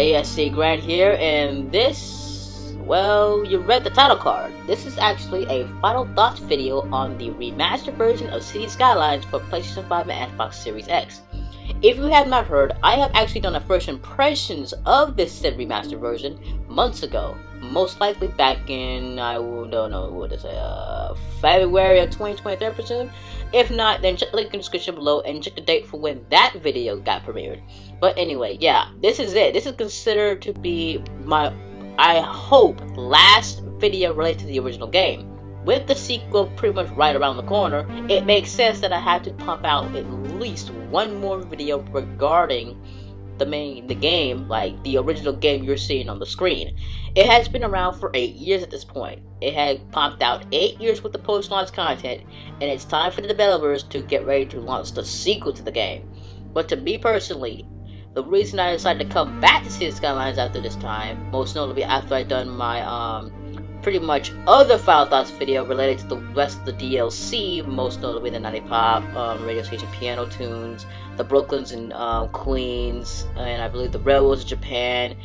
everybody, SCGRANT here, and this, well, you read the title card. This is actually a final thoughts video on the remastered version of Cities Skylines for PlayStation 5 and Xbox Series X. If you have not heard, I have actually done a first impressions of this said remastered version months ago. Most likely back in, I don't know what to say, February of 2023, I presume. If not, then check the link in the description below and check the date for when that video got premiered. But anyway, yeah, this is it. This is considered to be my, I hope, last video related to the original game. With the sequel pretty much right around the corner, it makes sense that I have to pump out at least one more video regarding the game, like the original game you're seeing on the screen. It has been around for 8 years at this point. It had pumped out 8 years worth of post-launch content, and it's time for the developers to get ready to launch the sequel to the game. But to me personally, the reason I decided to come back to Cities Skylines after this time, most notably after I'd done my pretty much other Final Thoughts video related to the rest of the DLC, most notably the 90 Pop, Radio Station Piano Tunes, the Brooklyns and Queens, and I believe the Railroads of Japan,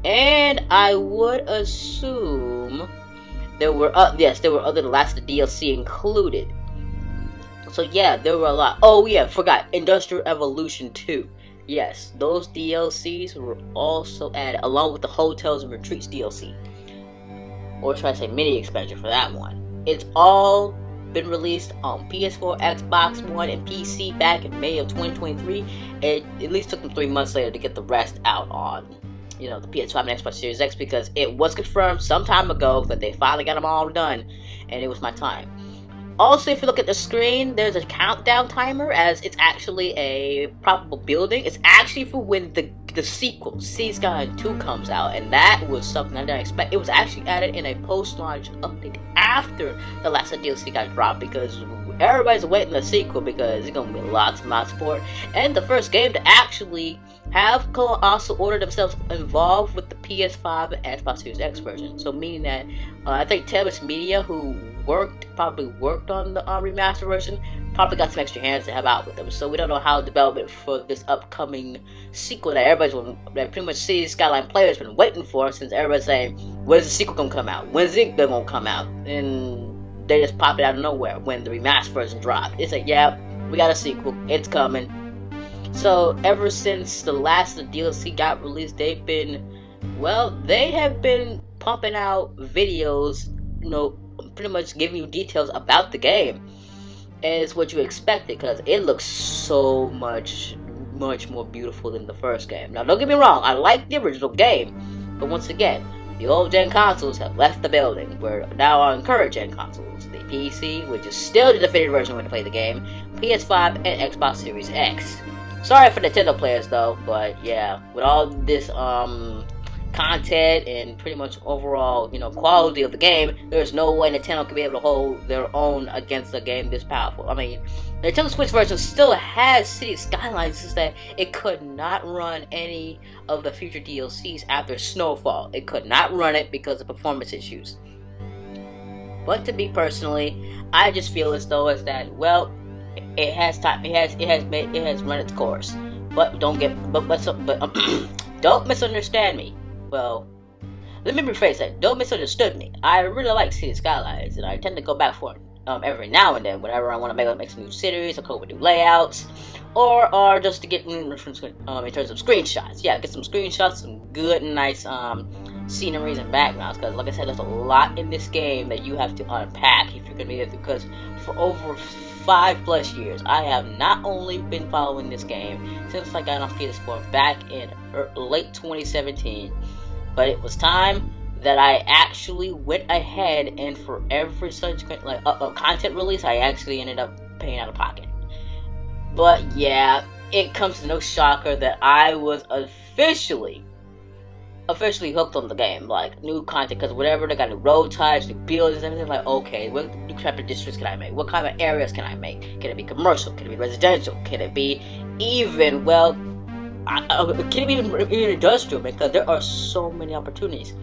and I would assume there were other last DLC included. So yeah, there were a lot. Oh yeah, forgot Industrial Evolution 2. Yes, those DLCs were also added along with the Hotels and Retreats DLC. Or should I say mini expansion for that one. It's all been released on PS4, Xbox One, and PC back in May of 2023. It at least took them 3 months later to get the rest out on, the PS5 and Xbox Series X, because it was confirmed some time ago that they finally got them all done, and it was my time. Also, if you look at the screen, there's a countdown timer, as it's actually a probable building. It's actually for when the sequel, Cities Skylines 2, comes out, and that was something I didn't expect. It was actually added in a post-launch update after the last DLC got dropped, because everybody's waiting the sequel, because it's going to be lots and lots more. And the first game to actually have also ordered themselves involved with the PS5 and Xbox Series X version. So meaning that I think Telus Media, who probably worked on the remastered version, probably got some extra hands to help out with them. So we don't know how development for this upcoming sequel that pretty much Cities Skyline players been waiting for, since everybody's saying, when's the sequel gonna come out? When's it gonna come out? And they just pop it out of nowhere when the remastered version dropped. It's like, yeah, we got a sequel, it's coming. So ever since the last DLC got released, they have been pumping out videos, pretty much giving you details about the game. And it's what you expected, because it looks so much more beautiful than the first game. Now, don't get me wrong, I like the original game, but once again, the old gen consoles have left the building. We're now on current gen consoles, the PC, which is still the definitive version when to play the game, PS5 and Xbox Series X. Sorry for Nintendo players though, but yeah, with all this content and pretty much overall, quality of the game, there's no way Nintendo can be able to hold their own against a game this powerful. I mean, the Nintendo Switch version still has Cities Skylines, just that it could not run any of the future DLCs after Snowfall. It could not run it because of performance issues. But to me personally, I just feel as though it has run its course. But don't misunderstand me. Well, let me rephrase that. Don't misunderstand me. I really like Cities Skylines, and I tend to go back for it every now and then, whenever I want to make some new cities, or come with new layouts, or just to get in terms of screenshots. Yeah, get some screenshots, some good and nice sceneries and backgrounds, because like I said, there's a lot in this game that you have to unpack if you're going to be able to, because for over 5+ years, I have not only been following this game since I got on PS4 back in late 2017, but it was time that I actually went ahead and for every subsequent content release, I actually ended up paying out of pocket. But yeah, it comes to no shocker that I was officially hooked on the game, like new content, because whatever, they got new road types, new buildings, everything. Like, okay, what new type of districts can I make? What kind of areas can I make? Can it be commercial? Can it be residential? Can it be even, can it be even industrial? Because there are so many opportunities.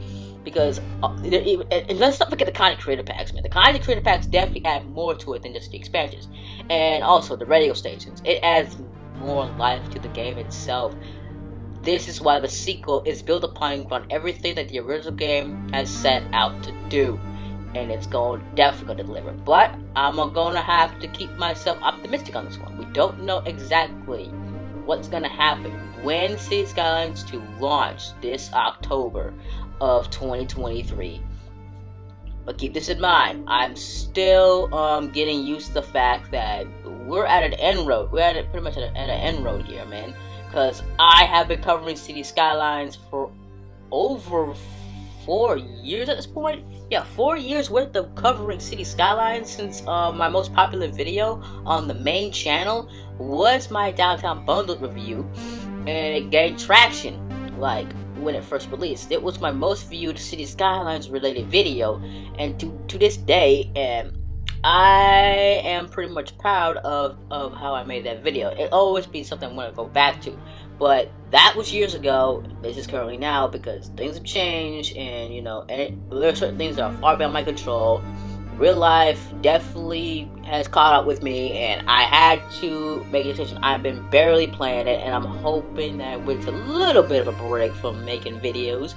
Because and let's not forget the content creator packs, man. The content creator packs definitely add more to it than just the expansions, and also the radio stations. It adds more life to the game itself. this is why the sequel is built upon everything that the original game has set out to do. And it's definitely gonna deliver. But I'm gonna have to keep myself optimistic on this one. We don't know exactly what's gonna happen when Cities Skylines 2 launch this October of 2023. But keep this in mind, I'm still getting used to the fact that we're at an end road. We're pretty much at an end road here, man. Because I have been covering Cities Skylines for over 4 years at this point. Yeah, 4 years worth of covering Cities Skylines since my most popular video on the main channel was my Downtown Bundle review, and it gained traction like when it first released. It was my most viewed Cities Skylines related video, and to this day, I am pretty much proud of how I made that video. It'll always be something I want to go back to. But that was years ago. This is currently now because things have changed, and there are certain things that are far beyond my control. Real life definitely has caught up with me, and I had to make a decision. I've been barely playing it, and I'm hoping that with a little bit of a break from making videos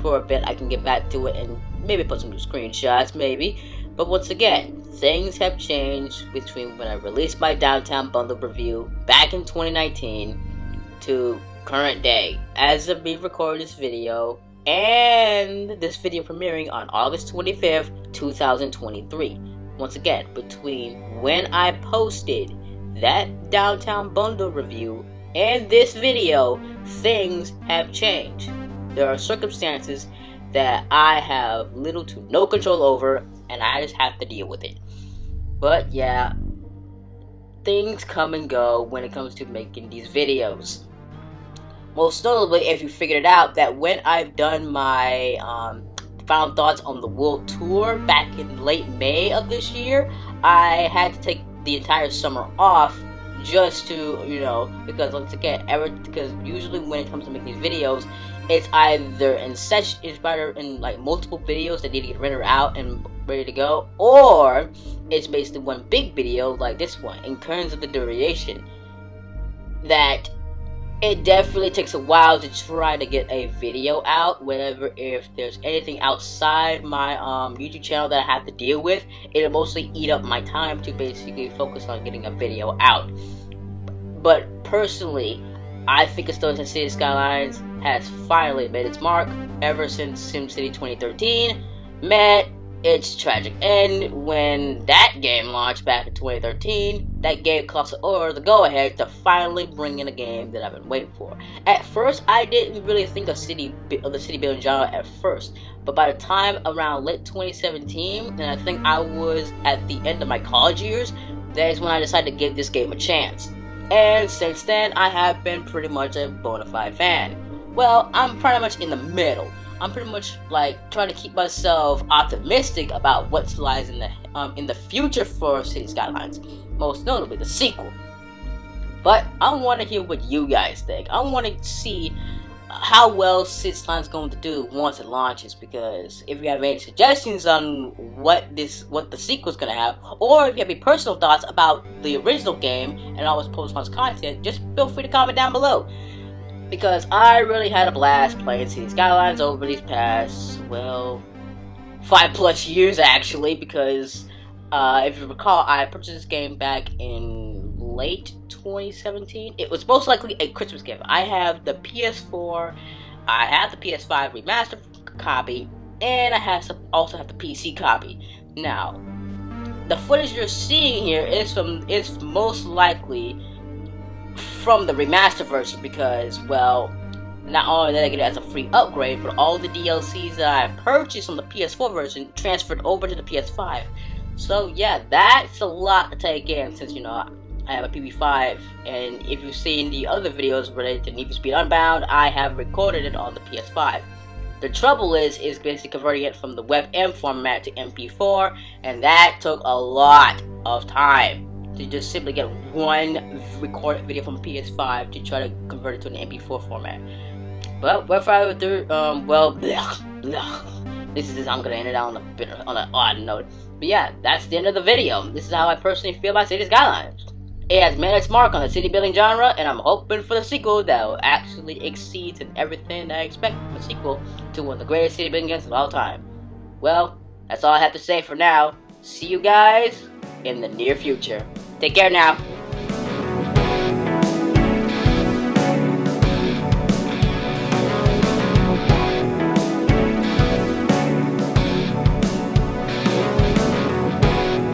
for a bit, I can get back to it and maybe put some new screenshots, maybe. But once again, things have changed between when I released my Downtown Bundle review back in 2019 to current day. As of me recording this video, and this video premiering on August 25th, 2023. Once again, between when I posted that Downtown Bundle review and this video, things have changed. There are circumstances that I have little to no control over, and I just have to deal with it. But yeah, things come and go when it comes to making these videos. Most notably, if you figured it out, that when I've done my final thoughts on the world tour back in late May of this year, I had to take the entire summer off just to, because once again, because usually when it comes to making these videos, it's either in like multiple videos that need to get rendered out and ready to go, or it's basically one big video like this one. In terms of the duration, that it definitely takes a while to try to get a video out. If there's anything outside my YouTube channel that I have to deal with, it'll mostly eat up my time to basically focus on getting a video out. But personally, I think Cities Skylines has finally made its mark ever since SimCity 2013 met its tragic end when that game launched back in 2013. That gave Colossus the go-ahead to finally bring in a game that I've been waiting for. At first, I didn't really think of the city building genre at first, but by the time around late 2017, and I think I was at the end of my college years, that is when I decided to give this game a chance. And since then, I have been pretty much a bona fide fan. Well, I'm pretty much in the middle. I'm pretty much like trying to keep myself optimistic about what lies in the future for Cities Skylines, most notably the sequel. But I want to hear what you guys think. I want to see how well Cities Skylines is going to do once it launches, because if you have any suggestions on what the sequel is going to have, or if you have any personal thoughts about the original game and all its post-launch content, just feel free to comment down below. Because I really had a blast playing Cities Skylines over these past, 5+ years actually, because if you recall, I purchased this game back in late 2017. It was most likely a Christmas gift. I have the PS4, I have the PS5 Remastered copy, and I also have the PC copy. Now, the footage you're seeing here is most likely from the remastered version, because, not only did I get it as a free upgrade, but all the DLCs that I purchased on the PS4 version transferred over to the PS5. So yeah, that's a lot to take in, since I have a PB5, and if you've seen the other videos related to Need for Speed Unbound, I have recorded it on the PS5. The trouble is basically converting it from the WebM format to MP4, and that took a lot of time to just simply get one recorded video from PS5 to try to convert it to an MP4 format. Well, without ado, I'm gonna end it on an odd note. But yeah, that's the end of the video. This is how I personally feel about Cities Skylines. It has made its mark on the city building genre, and I'm hoping for the sequel that will actually exceed in everything that I expect from a sequel to one of the greatest city building games of all time. Well, that's all I have to say for now. See you guys in the near future. Take care now.